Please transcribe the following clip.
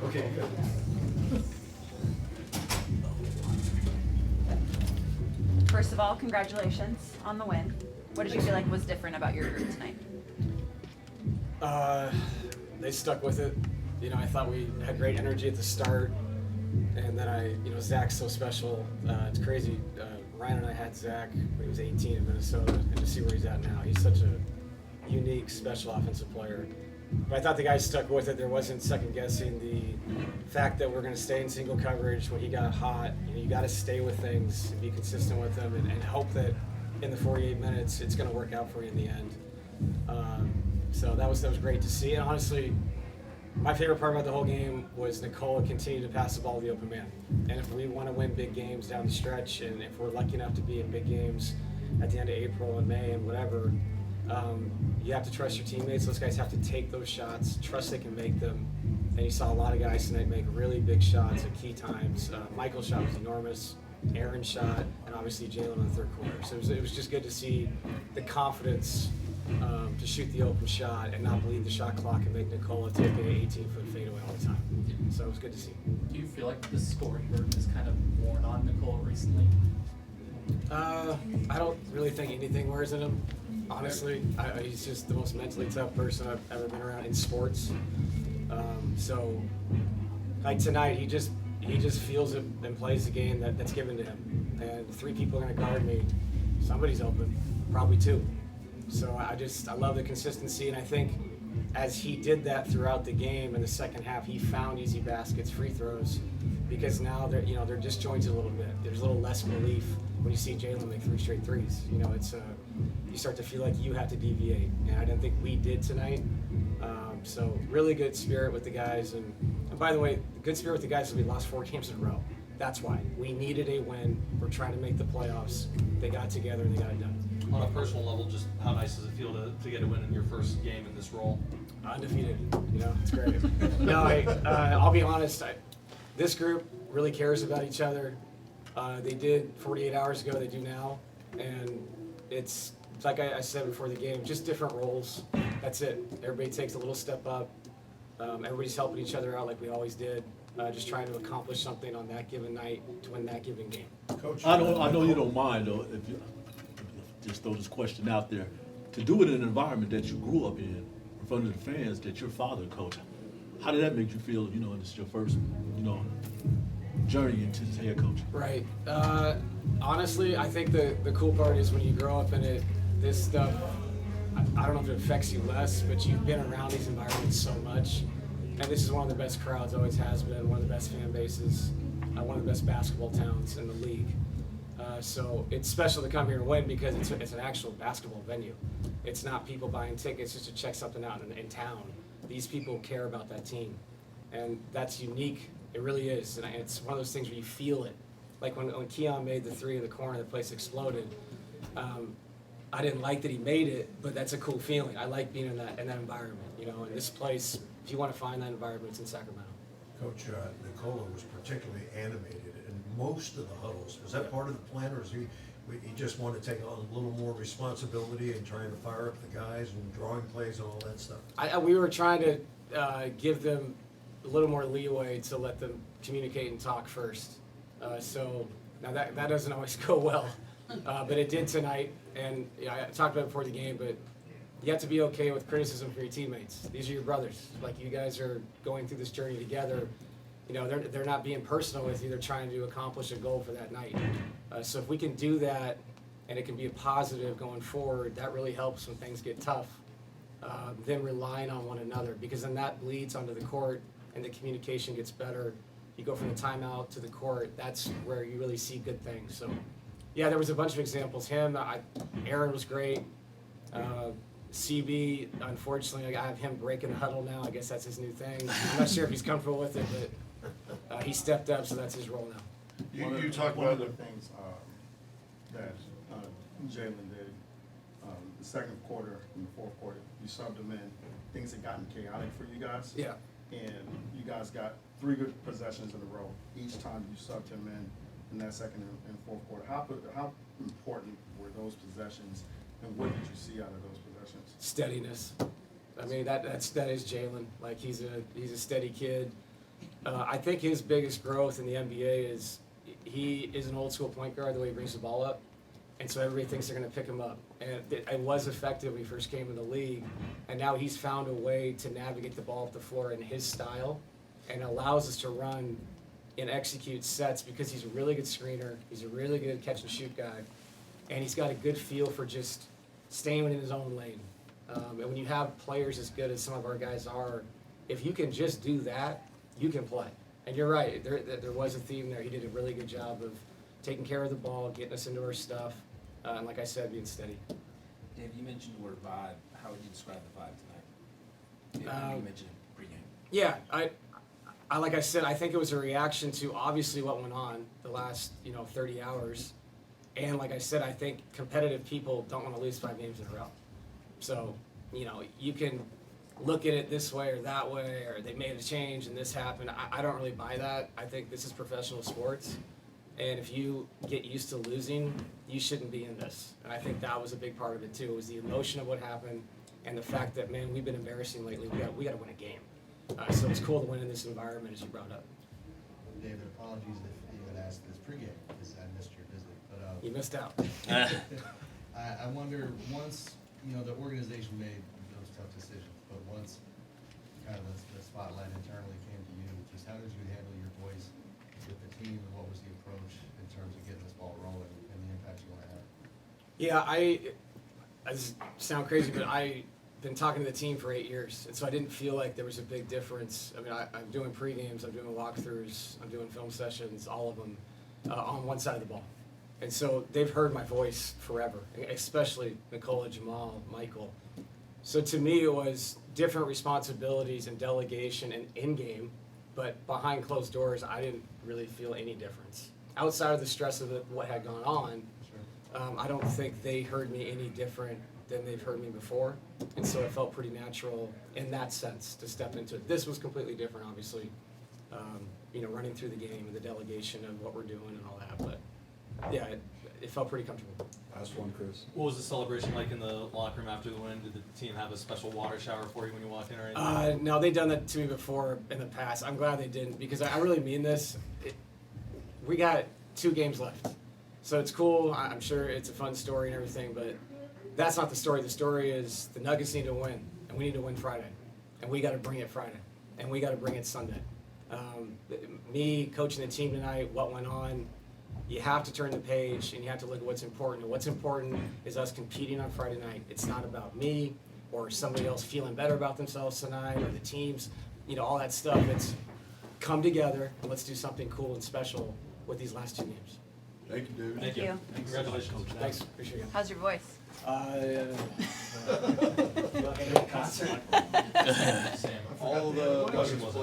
Okay, good. First of all, congratulations on the win. What did you feel like was different about your group tonight? They stuck with it. You know, I thought we had great energy at the start, and then Zach's so special. It's crazy. Ryan and I had Zach when he was 18 in Minnesota, and to see where he's at now, he's such a unique, special offensive player. But I thought the guys stuck with it. There wasn't second guessing the fact that we're going to stay in single coverage when he got hot. You got to stay with things and be consistent with them, and hope that in the 48 minutes it's going to work out for you in the end. So that was great to see. And honestly, my favorite part about the whole game was Nikola continued to pass the ball to the open man. And if we want to win big games down the stretch, and if we're lucky enough to be in big games at the end of April and May and whatever, you have to trust your teammates. Those guys have to take those shots, trust they can make them. And you saw a lot of guys tonight make really big shots at key times. Michael's shot was enormous. Aaron's shot, and obviously Jalen in the third quarter. So it was just good to see the confidence to shoot the open shot and not bleed the shot clock and make Nikola take an 18-foot fadeaway all the time. So it was good to see. Do you feel like the scoring burden is kind of worn on Nikola recently? I don't really think anything wears in him, honestly. He's just the most mentally tough person I've ever been around in sports. So, like tonight, he just feels it and plays the game that's given to him. And 3 people are going to guard me. Somebody's open, probably 2. So I love the consistency, and I think as he did that throughout the game in the second half, he found easy baskets, free throws, because now they're disjointed a little bit. There's a little less belief when you see Jalen make 3 straight threes. You know, it's you start to feel like you have to deviate, and I didn't think we did tonight. So really good spirit with the guys, and by the way, good spirit with the guys is we lost 4 games in a row. That's why we needed a win. We're trying to make the playoffs. They got together and they got it done. On a personal level, just how nice does it feel to get a win in your first game in this role? Undefeated, you know, it's great. No, I'll be honest. This group really cares about each other. They did 48 hours ago. They do now, and it's like I said before the game, just different roles. That's it. Everybody takes a little step up. Everybody's helping each other out like we always did. Just trying to accomplish something on that given night to win that given game. Coach, I know you don't mind though. If you just throw this question out there, to do it in an environment that you grew up in front of the fans that your father coached, how did that make you feel? You know, and it's your first, journey into head coaching. Right. Honestly, I think the cool part is when you grow up in it, this stuff, I don't know if it affects you less, but you've been around these environments so much. And this is one of the best crowds, always has been, one of the best fan bases, one of the best basketball towns in the league. So it's special to come here and win because it's an actual basketball venue. It's not people buying tickets just to check something out in town. These people care about that team. And that's unique. It really is. And it's one of those things where you feel it. Like when Keon made the 3 in the corner, the place exploded. I didn't like that he made it, but that's a cool feeling. I like being in that environment, in this place. If you want to find that environment, it's in Sacramento. Coach, Nikola was particularly animated in most of the huddles. Was that part of the plan, or is he just wanted to take on a little more responsibility and trying to fire up the guys and drawing plays and all that stuff? We were trying to give them a little more leeway to let them communicate and talk first. So now that doesn't always go well, but it did tonight. And I talked about it before the game, but you have to be okay with criticism from your teammates. These are your brothers. Like, you guys are going through this journey together. They're not being personal with you. They're trying to accomplish a goal for that night. So if we can do that and it can be a positive going forward, that really helps when things get tough. Them relying on one another, because then that bleeds onto the court and the communication gets better. You go from the timeout to the court. That's where you really see good things. So, yeah, there was a bunch of examples. Aaron was great. CB, unfortunately, I have him breaking the huddle now. I guess that's his new thing. I'm not sure if he's comfortable with it, but he stepped up, so that's his role now. You talked about the things that Jalen did. The second quarter and the fourth quarter, you subbed him in. Things had gotten chaotic for you guys. Yeah. And you guys got 3 good possessions in a row. Each time you subbed him in that second and fourth quarter. How important were those possessions, and what did you see out of those possessions? Steadiness. I mean, that is Jalen. Like, he's a steady kid. I think his biggest growth in the NBA is he is an old school point guard, the way he brings the ball up. And so everybody thinks they're going to pick him up. And it was effective when he first came in the league. And now he's found a way to navigate the ball up the floor in his style and allows us to run and execute sets because he's a really good screener. He's a really good catch and shoot guy. And he's got a good feel for just staying in his own lane. And when you have players as good as some of our guys are, if you can just do that, you can play. And you're right, there was a theme there. He did a really good job of taking care of the ball, getting us into our stuff, and like I said, being steady. Dave, you mentioned the word vibe. How would you describe the vibe tonight? You mentioned it pregame. Yeah, I like I said, I think it was a reaction to obviously what went on the last 30 hours, and like I said, I think competitive people don't want to lose 5 games in a row. So you can look at it this way or that way, or they made a change and this happened. I don't really buy that. I think this is professional sports. And if you get used to losing, you shouldn't be in this. And I think that was a big part of it too. It was the emotion of what happened and the fact that, man, we've been embarrassing lately. We got to win a game. So it's cool to win in this environment, as you brought up. David, apologies if you had asked this pregame because I missed your visit. But You missed out. I wonder once the organization made those tough decisions, but once kind of the spotlight internally came to you, just how did you handle your voice with the team, and what was the approach in terms of getting this ball rolling and the impact you want to have? Yeah, I sound crazy, but I've been talking to the team for 8 years, and so I didn't feel like there was a big difference. I mean, I'm doing pre-games, I'm doing walkthroughs, I'm doing film sessions, all of them on one side of the ball. And so they've heard my voice forever, especially Nicola, Jamal, Michael. So to me, it was different responsibilities and delegation and in-game, but behind closed doors, I didn't really feel any difference. Outside of the stress of what had gone on, I don't think they heard me any different than they've heard me before. And so it felt pretty natural in that sense to step into it. This was completely different, obviously, running through the game and the delegation of what we're doing and all that. But yeah, it felt pretty comfortable. Last one, Chris. What was the celebration like in the locker room after the win? Did the team have a special water shower for you when you walked in or anything? No, they've done that to me before in the past. I'm glad they didn't because I really mean this. We got 2 games left. So it's cool. I'm sure it's a fun story and everything, but that's not the story. The story is the Nuggets need to win, and we need to win Friday. And we got to bring it Friday. And we got to bring it Sunday. Me coaching the team tonight, what went on, you have to turn the page and you have to look at what's important. And what's important is us competing on Friday night. It's not about me or somebody else feeling better about themselves tonight or the teams, all that stuff. It's come together and let's do something cool and special with these last 2 games. Thank you, David. Thank you. Congratulations. Thanks, appreciate it. How's your voice? All the question was